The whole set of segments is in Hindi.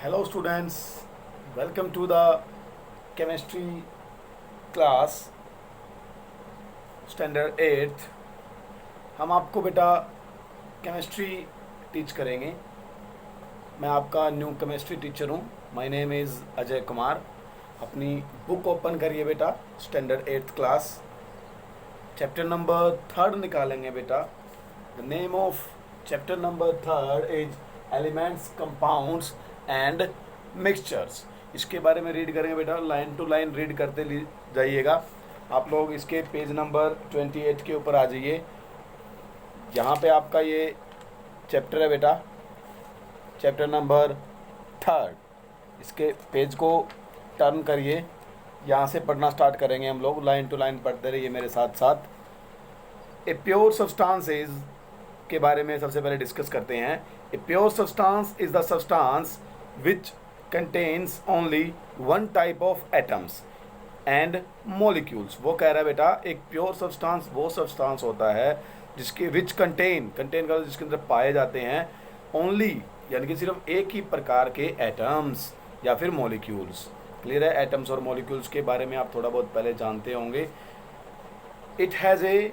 Hello students, welcome to the chemistry class standard 8th। हम आपको बेटा केमिस्ट्री टीच करेंगे। मैं आपका न्यू केमिस्ट्री टीचर हूँ। My name is Ajay Kumar. अपनी बुक ओपन करिए बेटा, standard 8th class, chapter number 3 निकालेंगे बेटा। The name of chapter number 3 is elements, compounds and mixtures. इसके बारे में रीड करेंगे बेटा, लाइन टू लाइन रीड करते जाइएगा। आप लोग इसके पेज नंबर 28 के ऊपर आ जाइए। यहाँ पे आपका ये चैप्टर है बेटा, चैप्टर नंबर 3। इसके पेज को टर्न करिए, यहाँ से पढ़ना स्टार्ट करेंगे हम लोग। लाइन टू लाइन पढ़ते रहिए मेरे साथ साथ। ए प्योर सब्सटेंसेस के बारे में सबसे पहले डिस्कस करते हैं। A pure substance is the substance which contains only one type of atoms and molecules. वो कह रहा है बेटा, एक प्योर सब्सटेंस वो सब्सटेंस होता है जिसके विच कंटेन का जिसके अंदर पाए जाते हैं ओनली, यानी कि सिर्फ एक ही प्रकार के एटम्स या फिर मॉलिक्यूल्स। क्लियर है? एटम्स और मॉलिक्यूल्स के बारे में आप थोड़ा बहुत पहले जानते होंगे। It has a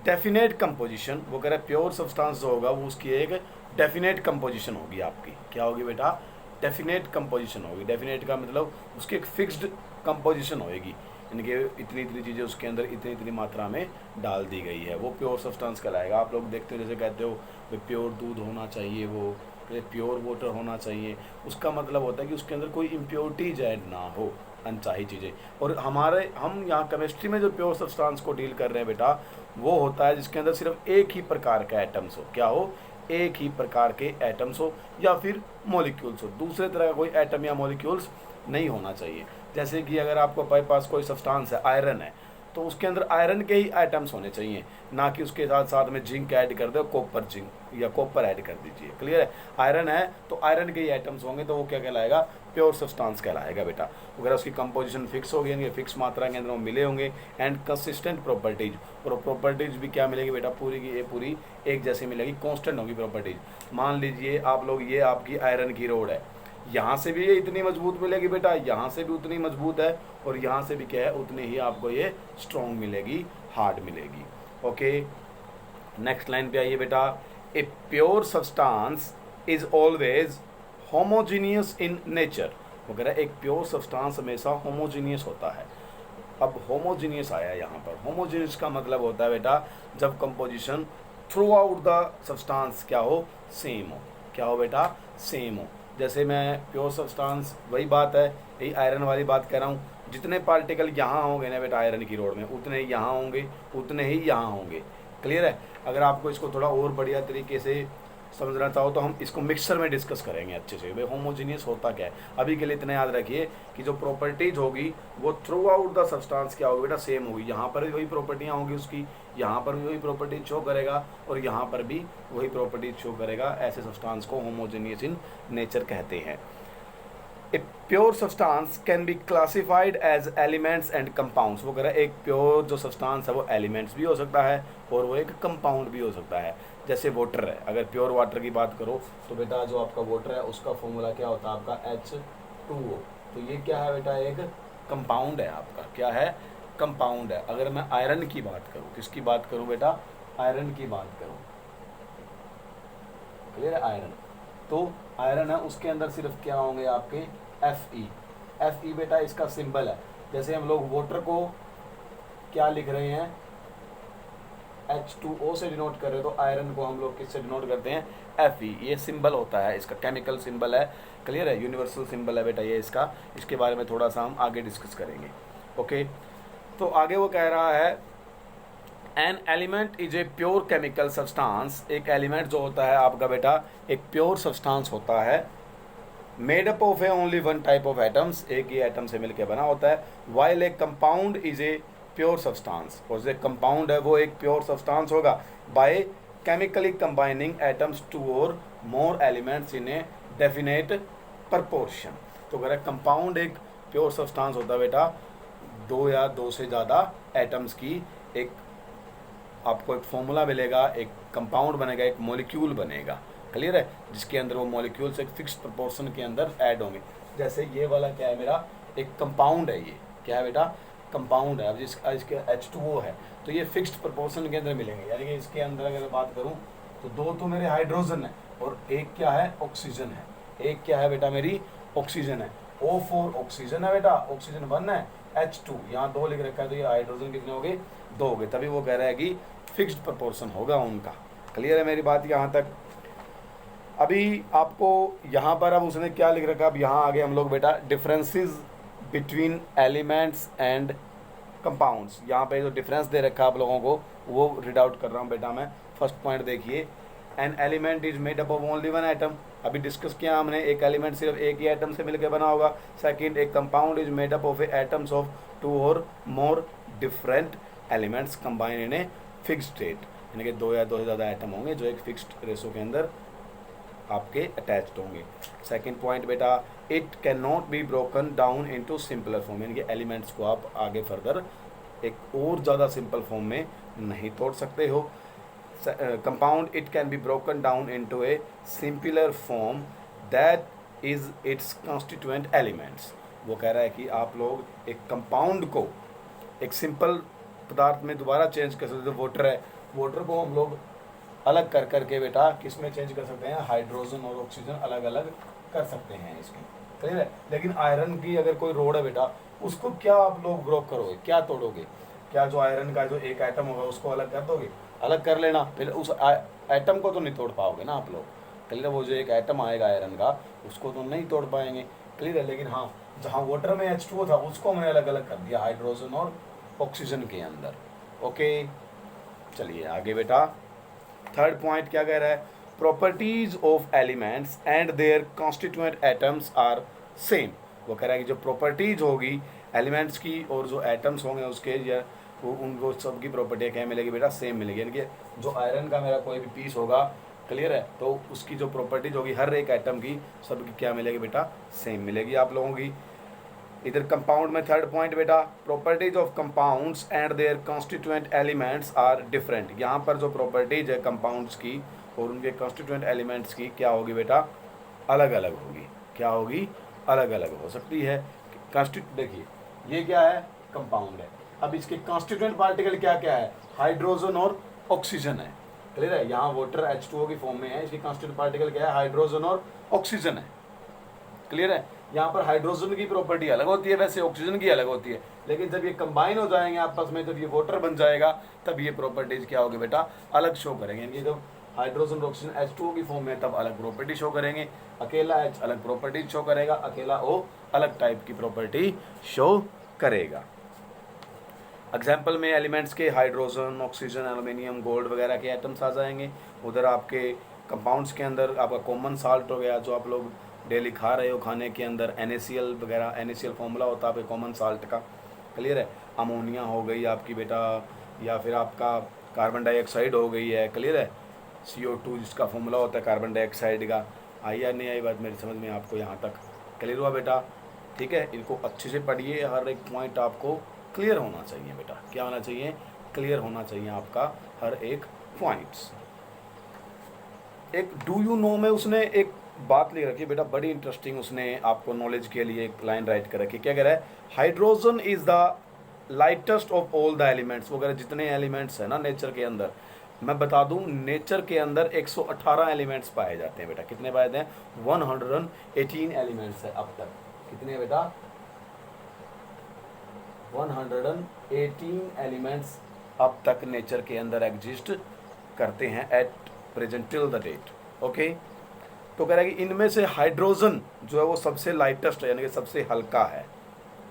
definite composition. वो कह रहा है प्योर सब्सटेंस जो होगा वो उसकी एक डेफिनेट कंपोजिशन होगी। आपकी क्या होगी बेटा? डेफिनेट कंपोजिशन होगी। डेफिनेट का मतलब उसकी एक फिक्स्ड कंपोजिशन होएगी, यानी कि इतनी इतनी चीज़ें उसके अंदर इतनी इतनी मात्रा में डाल दी गई है, वो प्योर सब्सटेंस कहलाएगा। आप लोग देखते हो, जैसे कहते हो प्योर दूध होना चाहिए, वो प्योर वाटर होना चाहिए, उसका मतलब होता है कि उसके अंदर कोई इम्प्योरिटीज ऐड ना हो, अनचाही चीज़ें। और हम यहाँ केमिस्ट्री में जो प्योर सब्सटेंस को डील कर रहे हैं बेटा, वो होता है जिसके अंदर सिर्फ एक ही प्रकार का एटम्स हो। क्या हो? एक ही प्रकार के एटम्स हो या फिर मॉलिक्यूल्स हो। दूसरे तरह का कोई एटम या मॉलिक्यूल्स नहीं होना चाहिए। जैसे कि अगर आपको पास कोई सब्सटेंस है, आयरन है, तो उसके अंदर आयरन के ही आइटम्स होने चाहिए, ना कि उसके साथ साथ में जिंक ऐड कर दो, कॉपर जिंक या कॉपर ऐड कर दीजिए। क्लियर है? आयरन है तो आयरन के ही आइटम्स होंगे, तो वो क्या कहलाएगा? प्योर सब्सटेंस कहलाएगा बेटा। अगर उसकी कंपोजिशन फिक्स हो गई, फिक्स मात्रा के अंदर वो मिले होंगे, एंड कंसिस्टेंट प्रॉपर्टीज, और प्रॉपर्टीज भी क्या मिलेगी बेटा? पूरी की ये पूरी एक जैसी मिलेगी, कॉन्स्टेंट होगी प्रॉपर्टीज। मान लीजिए आप लोग, ये आपकी आयरन की रोड है, यहाँ से भी ये इतनी मजबूत मिलेगी बेटा, यहाँ से भी उतनी मजबूत है, और यहाँ से भी क्या है, उतनी ही आपको ये स्ट्रॉन्ग मिलेगी, हार्ड मिलेगी। ओके, नेक्स्ट लाइन पे आइए बेटा। ए pure substance is always homogeneous in nature. वो कह रहा है एक प्योर सब्सटेंस हमेशा होमोजीनियस होता है। अब होमोजीनियस आया यहाँ पर। होमोजीनियस का मतलब होता है बेटा, जब composition through out the substance क्या हो? सेम हो। क्या हो बेटा? सेम हो। जैसे मैं प्योर सब्सटेंस, वही बात है, यही आयरन वाली बात कह रहा हूँ। जितने पार्टिकल यहाँ होंगे ना बेटा आयरन की रोड में, उतने ही यहाँ होंगे, उतने ही यहाँ होंगे। क्लियर है? अगर आपको इसको थोड़ा और बढ़िया तरीके से समझना चाहो तो हम इसको मिक्सचर में डिस्कस करेंगे अच्छे से। भाई होमोजीनियस होता क्या है, अभी के लिए इतना याद रखिए कि जो प्रॉपर्टीज होगी वो थ्रू आउट द सब्सटेंस क्या होगी बेटा? सेम होगी। यहाँ पर भी वही प्रॉपर्टियाँ होंगी उसकी, यहाँ पर भी वही प्रॉपर्टीज शो करेगा, और यहाँ पर भी वही प्रॉपर्टीज शो करेगा। ऐसे सब्सटेंस को होमोजीनियस इन नेचर कहते हैं। A pure substance can be classified as elements and compounds. वो कह रहा है एक प्योर जो सब्सटेंस है वो एलिमेंट्स भी हो सकता है और वो एक कंपाउंड भी हो सकता है। जैसे वाटर है, अगर प्योर वाटर की बात करो तो बेटा जो आपका वाटर है उसका फॉर्मूला क्या होता है? आपका H2O। तो ये क्या है बेटा? एक कंपाउंड है आपका। क्या है? कंपाउंड है। अगर मैं आयरन की बात करूँ, किसकी बात करूँ बेटा? आयरन की बात करूँ। क्लियर है? आयरन, तो आयरन है, उसके अंदर सिर्फ क्या होंगे आपके? Fe बेटा इसका सिंबल है। जैसे हम लोग वाटर को क्या लिख रहे हैं? H2O से डिनोट कर रहे हो, तो आयरन को हम लोग किससे डिनोट करते हैं? Fe। ये सिंबल होता है, इसका केमिकल सिंबल है। क्लियर है? यूनिवर्सल सिंबल है बेटा ये इसका। इसके बारे में थोड़ा सा हम आगे डिस्कस करेंगे। ओके, तो आगे वो कह रहा है an element is a pure chemical substance. एक एलिमेंट जो होता है आपका बेटा एक प्योर सब्सटेंस होता है, made up of a only one type of atoms, एक ही एटम से मिलकर बना होता है। While a compound is a pure substance, और जो कंपाउंड है वो एक प्योर सब्सटेंस होगा by chemically combining atoms two और more elements in a definite proportion. तो अगर कंपाउंड एक प्योर सब्सटेंस होता है बेटा, दो या दो से ज़्यादा एटम्स की एक आपको एक फॉर्मूला मिलेगा, एक कंपाउंड बनेगा, एक मॉलिक्यूल बनेगा। क्लियर है, जिसके अंदर वो मॉलिक्यूल्स एक फिक्स्ड प्रोपोर्शन के अंदर ऐड होंगे। जैसे ये वाला क्या है मेरा, एक कंपाउंड है, ये क्या है बेटा, कंपाउंड है। अब इसके H2O है, तो ये फिक्स्ड प्रोपोर्शन के अंदर मिलेंगे, यानी कि इसके अंदर अगर बात करूँ तो दो तो मेरे हाइड्रोजन है और एक क्या है, ऑक्सीजन है। एक क्या है बेटा, मेरी ऑक्सीजन है, O4 ऑक्सीजन है बेटा, ऑक्सीजन 1 है, H2 यहाँ 2 लिख रखा है, तो ये हाइड्रोजन कितने हो गए, 2 हो गए। तभी वो कह रहा है कि फिक्स्ड प्रोपोर्शन होगा उनका। क्लियर है मेरी बात यहाँ तक। अभी आपको यहाँ पर अब उसने क्या लिख रखा, अब यहाँ आगे हम लोग बेटा differences between elements and compounds, यहाँ पे जो डिफरेंस दे रखा है आप लोगों को वो रीड आउट कर रहा हूँ बेटा मैं। फर्स्ट पॉइंट देखिए, an element is made up of only one atom. अभी डिस्कस किया हमने, एक एलिमेंट सिर्फ एक ही एटम से मिलकर बना होगा। सेकंड, एक compound is made up of atoms of 2 और more different elements combine in a fixed state, यानी कि 2 या 2 से ज़्यादा एटम होंगे जो एक फिक्स्ड रेशो के अंदर आपके अटैच्ड होंगे। सेकंड पॉइंट बेटा, it can not be broken down into simpler form, यानी कि एलिमेंट्स को आप आगे फर्दर एक और ज़्यादा सिंपल फॉर्म में नहीं तोड़ सकते हो। Compound, it can be broken down into A simpler form that is it's constituent elements. वो कह रहा है कि आप लोग एक कंपाउंड को एक सिंपल पदार्थ में दोबारा चेंज कर सकते हो। वाटर है, वाटर को हम लोग अलग कर करके बेटा किस में चेंज कर सकते हैं, हाइड्रोजन और ऑक्सीजन अलग अलग कर सकते हैं इसमें। क्लियर है। लेकिन आयरन की अगर कोई रोड है बेटा, उसको क्या आप लोग ब्रोक करोगे, क्या तोड़ोगे, क्या जो आयरन का जो एक एटम होगा उसको अलग कर दोगे, अलग कर लेना, फिर उस एटम को तो नहीं तोड़ पाओगे ना आप लोग। क्लियर है, वो जो एक एटम आएगा आयरन का उसको तो नहीं तोड़ पाएंगे। क्लियर है, लेकिन हाँ जहाँ वाटर में H2O था उसको हमने अलग अलग कर दिया हाइड्रोजन और ऑक्सीजन के अंदर। ओके, चलिए आगे बेटा। थर्ड पॉइंट क्या कह रहा है, properties of elements and their constituent atoms are same. वो कह रहा है कि जो प्रॉपर्टीज होगी एलिमेंट्स की और जो एटम्स होंगे उसके, या वो उनको सबकी प्रॉपर्टी क्या मिलेगी बेटा, सेम मिलेगी। यानी कि जो आयरन का मेरा कोई भी पीस होगा, क्लियर है, तो उसकी जो प्रॉपर्टीज होगी हर एक एटम की सबकी क्या मिलेगी बेटा, सेम मिलेगी आप लोगों की। इधर कंपाउंड में थर्ड पॉइंट बेटा, properties of compounds and their constituent elements are different. यहाँ पर जो प्रॉपर्टीज है कंपाउंड्स की और उनके कॉन्स्टिट्यूएंट एलिमेंट्स की क्या होगी बेटा, अलग अलग होगी। क्या होगी, अलग अलग हो सकती है। देखिए ये क्या है, कंपाउंड है। अब इसके कॉन्स्टिट्यूएंट पार्टिकल क्या क्या है, हाइड्रोजन और ऑक्सीजन है। क्लियर है, यहाँ वाटर H2O की फॉर्म में है, इसकी कॉन्स्टिट्यूएंट पार्टिकल क्या है, हाइड्रोजन और ऑक्सीजन है। क्लियर है, यहाँ पर हाइड्रोजन की प्रॉपर्टी अलग होती है, वैसे ऑक्सीजन की अलग होती है, लेकिन जब ये कंबाइन हो जाएंगे आपस में, जब ये वाटर बन जाएगा तब ये प्रॉपर्टीज क्या होगी बेटा, अलग शो करेंगे। यानी जब हाइड्रोजन और ऑक्सीजन H2O की फॉर्म में तब अलग प्रॉपर्टी शो करेंगे, अकेला H अलग प्रॉपर्टी शो करेगा, अकेला O अलग टाइप की प्रॉपर्टी शो करेगा। एग्जाम्पल में एलिमेंट्स के हाइड्रोजन, ऑक्सीजन, एल्युमिनियम, गोल्ड वगैरह के एटम्स आ जाएंगे। उधर आपके कंपाउंड्स के अंदर आपका कॉमन साल्ट हो गया, जो आप लोग डेली खा रहे हो खाने के अंदर, NaCl वगैरह, NaCl फॉर्मूला होता है आपके कॉमन साल्ट का। क्लियर है, अमोनिया हो गई आपकी बेटा, या फिर आपका कार्बन डाइऑक्साइड हो गई है। क्लियर है, CO2 जिसका फॉर्मूला होता है कार्बन डाइऑक्साइड का। आई या नहीं आई बात मेरी समझ में आपको यहाँ तक, क्लियर हुआ बेटा। ठीक है, इनको अच्छे से पढ़िए, हर एक पॉइंट आपको क्लियर होना चाहिए बेटा। क्या होना चाहिए, क्लियर होना चाहिए आपका हर एक पॉइंट्स। एक डू यू नो में उसने एक बात लिख रखी है बेटा, बड़ी इंटरेस्टिंग, उसने आपको नॉलेज के लिए एक लाइन राइट कर रखी है। क्या कह रहा है, hydrogen is the lightest of all the elements. वगैरह जितने एलिमेंट्स हैं ना नेचर के अंदर, मैं बता दूं नेचर के अंदर 118 एलिमेंट्स पाए जाते हैं बेटा। कितने पाए जाते हैं, 118 एलिमेंट्स है अब तक। कितने बेटा, 118 एलिमेंट्स अब तक नेचर के अंदर एग्जिस्ट करते हैं at present till the date. Okay, तो कह रहा है कि इनमें से हाइड्रोजन जो है वो सबसे लाइटेस्ट है, यानी कि सबसे हल्का है।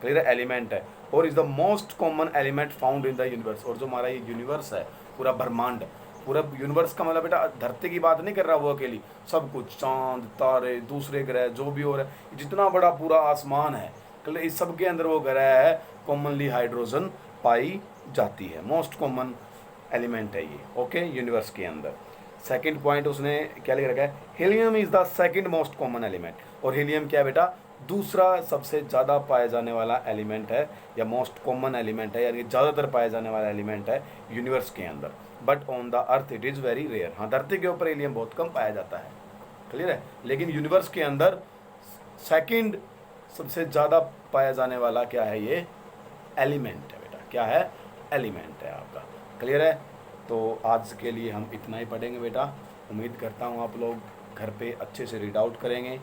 क्लियर है, एलिमेंट है, और is the most common element found in the universe. और जो हमारा ये यूनिवर्स है, पूरा ब्रह्मांड, पूरा यूनिवर्स का मतलब बेटा धरती की बात नहीं कर रहा वो अकेली, सब कुछ, चांद, तारे, दूसरे ग्रह, जो भी हो रहा है, जितना बड़ा पूरा आसमान है, क्लियर, इस सब के अंदर वो ग्रह है, कॉमनली हाइड्रोजन पाई जाती है। मोस्ट कॉमन एलिमेंट है ये, ओके, यूनिवर्स के अंदर। सेकंड पॉइंट उसने क्या लिख रखा है, helium is the second most common element. और हीलियम क्या है बेटा, दूसरा सबसे ज़्यादा पाया जाने वाला एलिमेंट है, या मोस्ट कॉमन एलिमेंट है, यानी ज़्यादातर पाया जाने वाला एलिमेंट है यूनिवर्स के अंदर। But on the earth it is very rare. हाँ, धरती के ऊपर हीलियम बहुत कम पाया जाता है। क्लियर है। लेकिन यूनिवर्स के अंदर सेकंड सबसे ज़्यादा पाया जाने वाला क्या है, ये एलिमेंट है बेटा। क्या है, एलिमेंट है आपका। क्लियर है। तो आज के लिए हम इतना ही पढ़ेंगे बेटा। उम्मीद करता हूँ आप लोग घर पे अच्छे से रीड आउट करेंगे।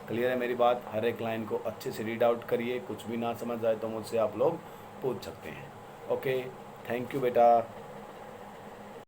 क्लियर है मेरी बात। हर एक लाइन को अच्छे से रीड आउट करिए। कुछ भी ना समझ आए तो मुझसे आप लोग पूछ सकते हैं। ओके, थैंक यू बेटा।